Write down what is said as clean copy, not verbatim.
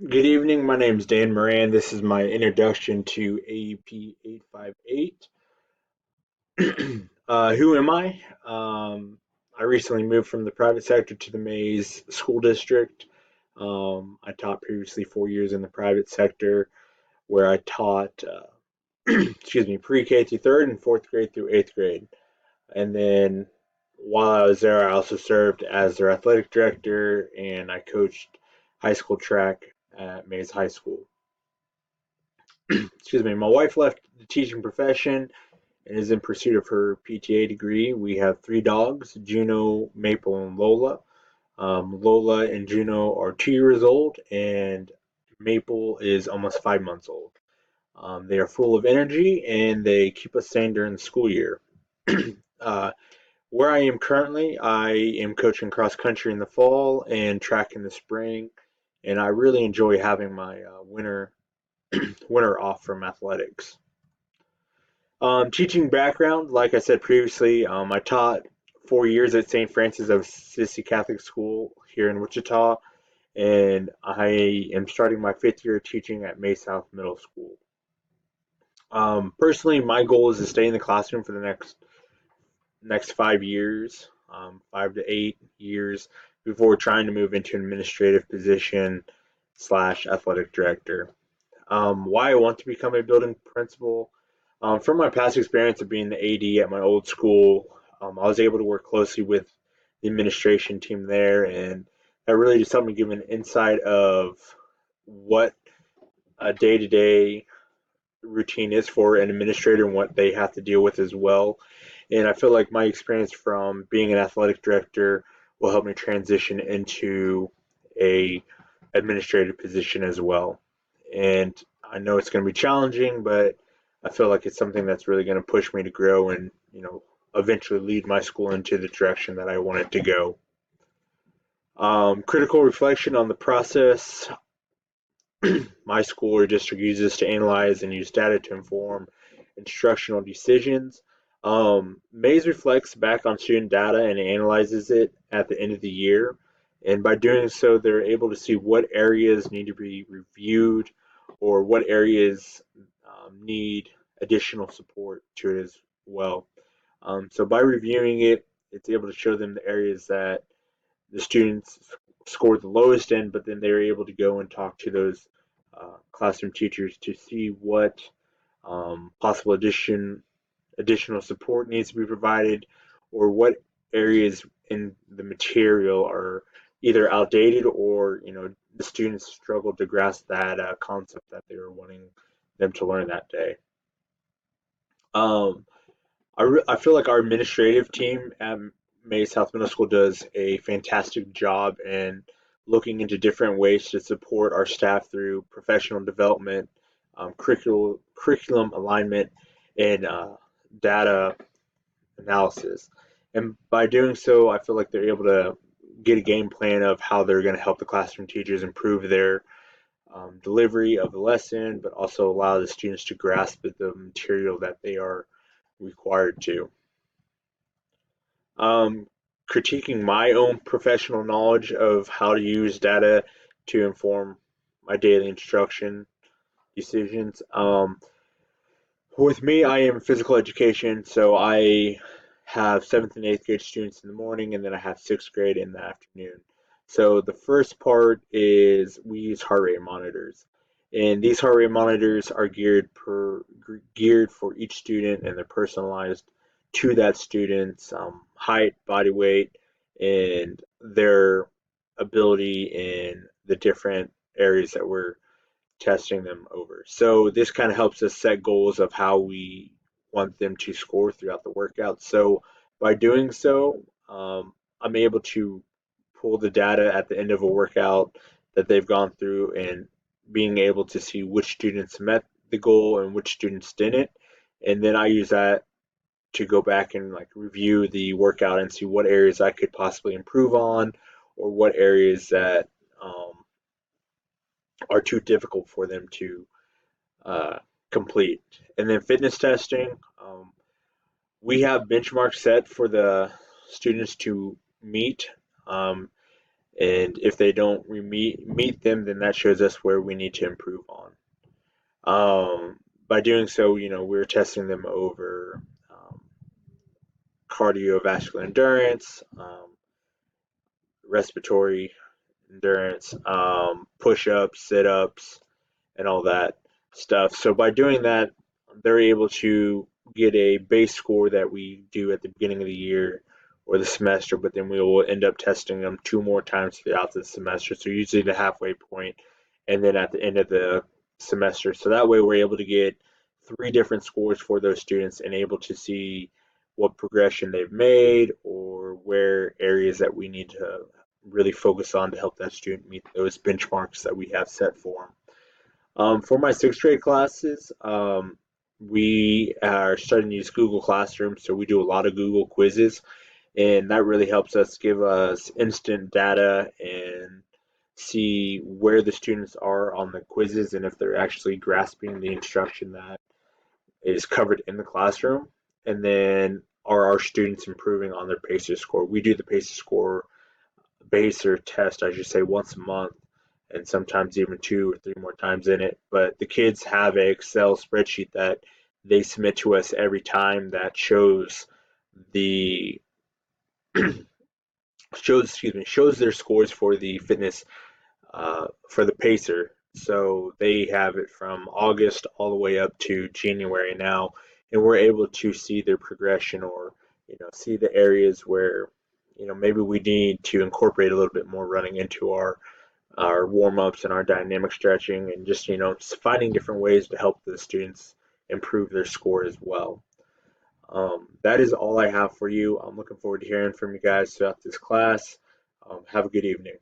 Good evening. My name is Dan Moran. This is my introduction to AEP 858. Who am I? I recently moved from the private sector to the Mays School District. I taught previously 4 years in the private sector, where I taught, excuse me, pre-K through third and fourth grade through eighth grade. And then while I was there, I also served as their athletic director and I coached high school track at Mays High School. Excuse me, my wife left the teaching profession and is in pursuit of her PTA degree. We have three dogs, Juno, Maple, and Lola. Lola and Juno are 2 years old, and Maple is almost 5 months old. They are full of energy and they keep us sane during the school year. uh, where I am currently, I am coaching cross country in the fall and track in the spring, and I really enjoy having my winter off from athletics. Teaching background, like I said previously, I taught 4 years at St. Francis of Assisi Catholic School here in Wichita, and I am starting my fifth year teaching at May South Middle School. Personally, my goal is to stay in the classroom for the next 5 years, 5 to 8 years, before trying to move into an administrative position slash athletic director. Why I want to become a building principal. From my past experience of being the AD at my old school, I was able to work closely with the administration team there, and that really just helped me give an insight of what a day-to-day routine is for an administrator and what they have to deal with as well. And I feel like my experience from being an athletic director will help me transition into a administrative position as well. And I know it's going to be challenging, but I feel like it's something that's really going to push me to grow and, eventually lead my school into the direction that I want it to go. Critical reflection on the process. My school or district uses to analyze and use data to inform instructional decisions. Maze reflects back on student data and analyzes it at the end of the year. And by doing so, they're able to see what areas need to be reviewed or what areas need additional support to it as well. So by reviewing it, it's able to show them the areas that the students scored the lowest in, but then they were able to go and talk to those classroom teachers to see what possible additional support needs to be provided, or what areas in the material are either outdated or the students struggled to grasp that concept that they were wanting them to learn that day. Um, I feel like our administrative team at May South Middle School does a fantastic job in looking into different ways to support our staff through professional development, curriculum alignment, and data analysis. And by doing so, I feel like they're able to get a game plan of how they're going to help the classroom teachers improve their delivery of the lesson, but also allow the students to grasp the material that they are required to. Um, Critiquing my own professional knowledge of how to use data to inform my daily instruction decisions. With me, I am physical education, so I have seventh and eighth grade students in the morning, and then I have sixth grade in the afternoon. So the first part is we use heart rate monitors, and these heart rate monitors are geared for each student, and they're personalized to that student's height, body weight, and their ability in the different areas that we're testing them over. So this kind of helps us set goals of how we want them to score throughout the workout. So by doing so, I'm able to pull the data at the end of a workout that they've gone through and being able to see which students met the goal and which students didn't. And then I use that to go back and like review the workout and see what areas I could possibly improve on or what areas that are too difficult for them to uh, complete. And then fitness testing, we have benchmarks set for the students to meet, um, and if they don't meet them, then that shows us where we need to improve on. By doing so, we're testing them over cardiovascular endurance, respiratory endurance, push-ups, sit-ups, and all that stuff. So by doing that, they're able to get a base score that we do at the beginning of the year or the semester, but then we will end up testing them two more times throughout the semester. So usually the halfway point and then at the end of the semester. So that way we're able to get three different scores for those students and able to see what progression they've made or where areas that we need to really focus on to help that student meet those benchmarks that we have set for them. For my sixth grade classes, we are starting to use Google Classroom, so we do a lot of Google quizzes, and that really helps us give us instant data and see where the students are on the quizzes and if they're actually grasping the instruction that is covered in the classroom. And then are our students improving on their PACER score? We do the PACER score base or test, I should say, once a month, and sometimes even two or three more times in it. But the kids have an Excel spreadsheet that they submit to us every time that the shows their scores for the fitness for the pacer. So they have it from August all the way up to January now, and we're able to see their progression or see the areas where maybe we need to incorporate a little bit more running into our warm ups and our dynamic stretching, and just finding different ways to help the students improve their score as well. That is all I have for you. I'm looking forward to hearing from you guys throughout this class. Have a good evening.